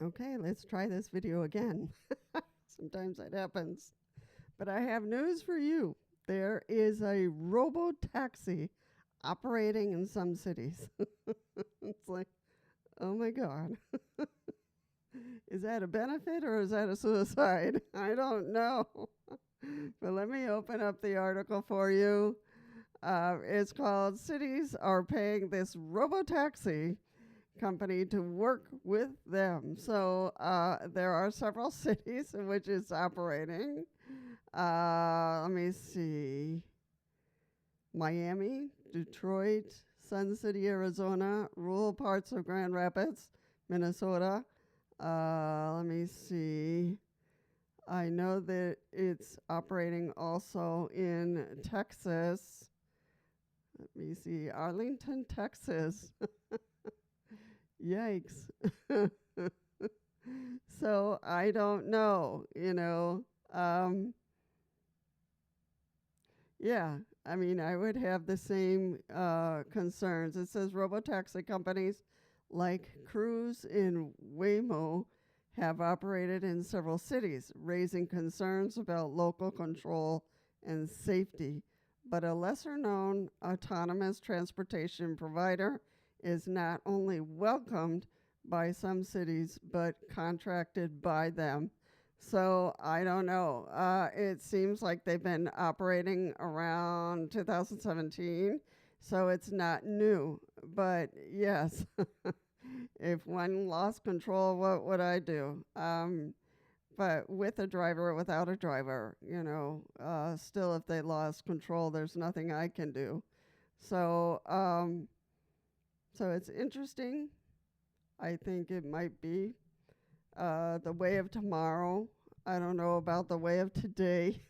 Okay, let's try this video again. Sometimes that happens. But I have news for you. There is a RoboTaxi operating in some cities. It's like, oh my God. Is that a benefit or is that a suicide? I don't know. But let me open up the article for you. It's called Cities Are Paying This RoboTaxi Company to Work with Them. So there are several cities in which it's operating. Let me see. Miami, Detroit, Sun City, Arizona, rural parts of Grand Rapids, Minnesota. Let me see. I know that it's operating also in Texas. Let me see. Arlington, Texas. Yikes. So I don't know, yeah, I mean, I would have the same concerns. It says RoboTaxi companies like Cruise and Waymo have operated in several cities, raising concerns about local control and safety. But a lesser-known autonomous transportation provider is not only welcomed by some cities, but contracted by them. So I don't know. It seems like they've been operating around 2017, so it's not new. But yes, if one lost control, what would I do? But with a driver or without a driver, still if they lost control, there's nothing I can do. So, so it's interesting. I think it might be the way of tomorrow. I don't know about the way of today.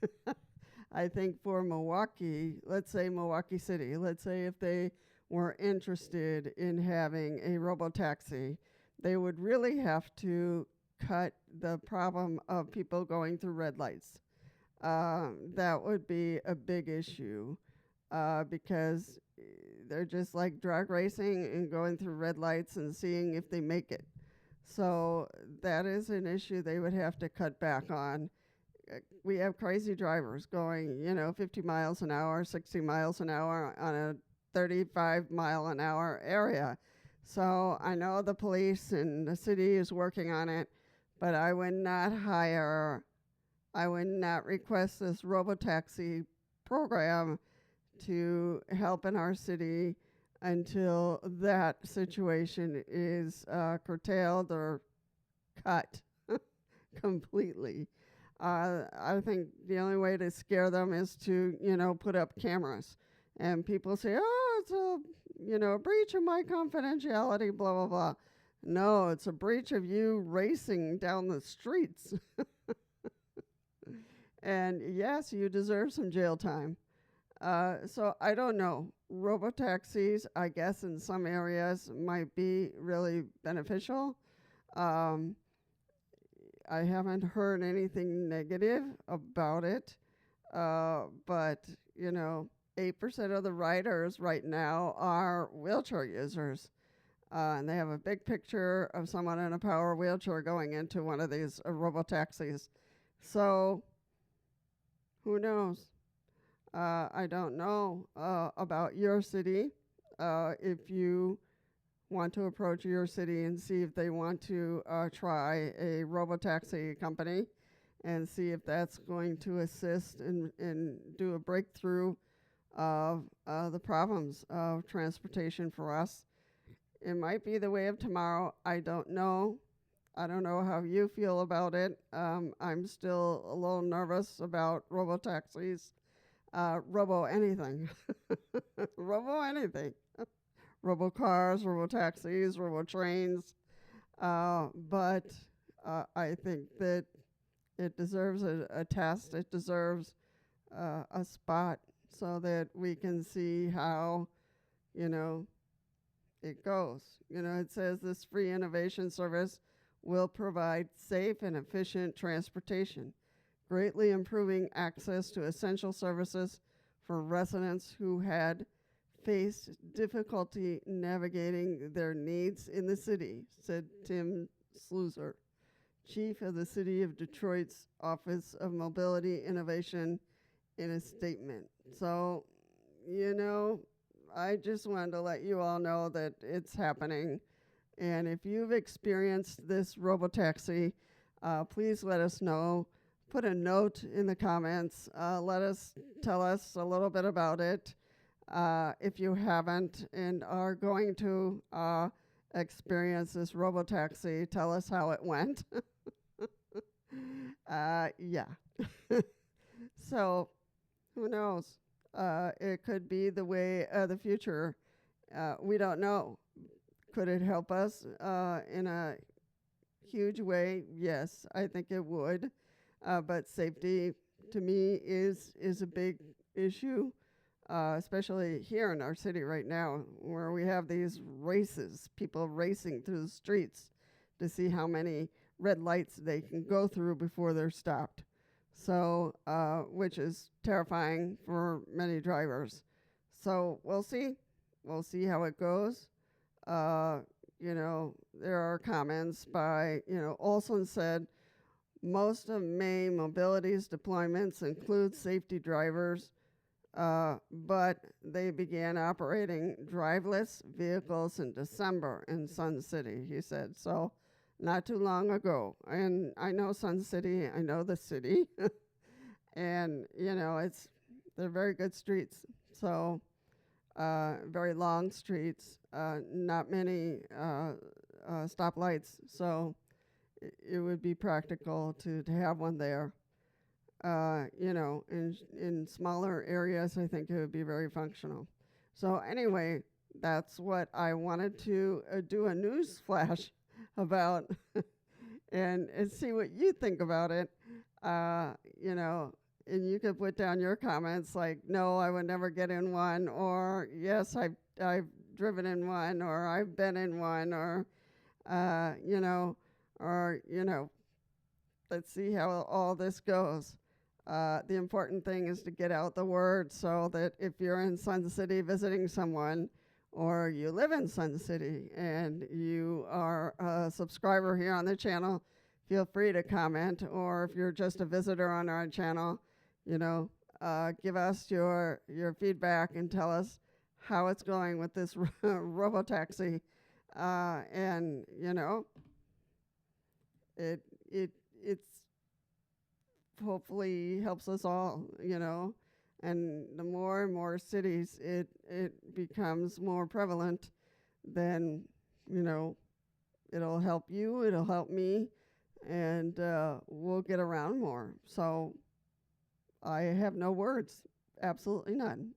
I think for Milwaukee, let's say Milwaukee City, let's say if they were interested in having a RoboTaxi, they would really have to cut the problem of people going through red lights. That would be a big issue because they're just like drag racing and going through red lights and seeing if they make it. So that is an issue they would have to cut back on. We have crazy drivers going, 50 miles an hour, 60 miles an hour on a 35 mile an hour area. So I know the police and the city is working on it, but I would not request this RoboTaxi program to help in our city until that situation is curtailed or cut completely. I think the only way to scare them is to, put up cameras. And people say, oh, it's a breach of my confidentiality, blah, blah, blah. No, it's a breach of you racing down the streets. And yes, you deserve some jail time. So I don't know. RoboTaxis, I guess in some areas might be really beneficial. I haven't heard anything negative about it. But, 8% of the riders right now are wheelchair users. And they have a big picture of someone in a power wheelchair going into one of these RoboTaxis. So who knows? I don't know about your city. If you want to approach your city and see if they want to try a RoboTaxi company and see if that's going to assist and do a breakthrough of the problems of transportation for us. It might be the way of tomorrow. I don't know. I don't know how you feel about it. I'm still a little nervous about RoboTaxis. Robo anything. Robo anything. Robo cars, robo taxis, robo trains. But I think that it deserves a test. It deserves a spot so that we can see how, it goes. It says this free innovation service will provide safe and efficient transportation, greatly improving access to essential services for residents who had faced difficulty navigating their needs in the city, said Tim Sluzer, chief of the City of Detroit's Office of Mobility Innovation, in a statement. So, I just wanted to let you all know that it's happening. And if you've experienced this RoboTaxi, please let us know. Put a note in the comments. Tell us a little bit about it. If you haven't and are going to experience this RoboTaxi, tell us how it went. Yeah. So, who knows? It could be the way of the future. We don't know. Could it help us in a huge way? Yes, I think it would. But safety, to me, is a big issue, especially here in our city right now, where we have these races, people racing through the streets to see how many red lights they can go through before they're stopped. So, which is terrifying for many drivers. So we'll see. We'll see how it goes. There are comments by, Olson said, most of May Mobility's deployments include safety drivers, but they began operating driveless vehicles in December in Sun City, he said. So not too long ago. And I know Sun City, I know the city. And, they're very good streets. So very long streets, not many stoplights. So it would be practical to have one there. In smaller areas, I think it would be very functional. So anyway, that's what I wanted to do a news flash about and see what you think about it. And you could put down your comments like, no, I would never get in one, or yes, I've driven in one, or I've been in one, or, let's see how all this goes. The important thing is to get out the word so that if you're in Sun City visiting someone, or you live in Sun City and you are a subscriber here on the channel, feel free to comment. Or if you're just a visitor on our channel, give us your feedback and tell us how it's going with this RoboTaxi. And it's hopefully helps us all, and the more and more cities it becomes more prevalent, then, it'll help you, it'll help me, and we'll get around more. So I have no words, absolutely none.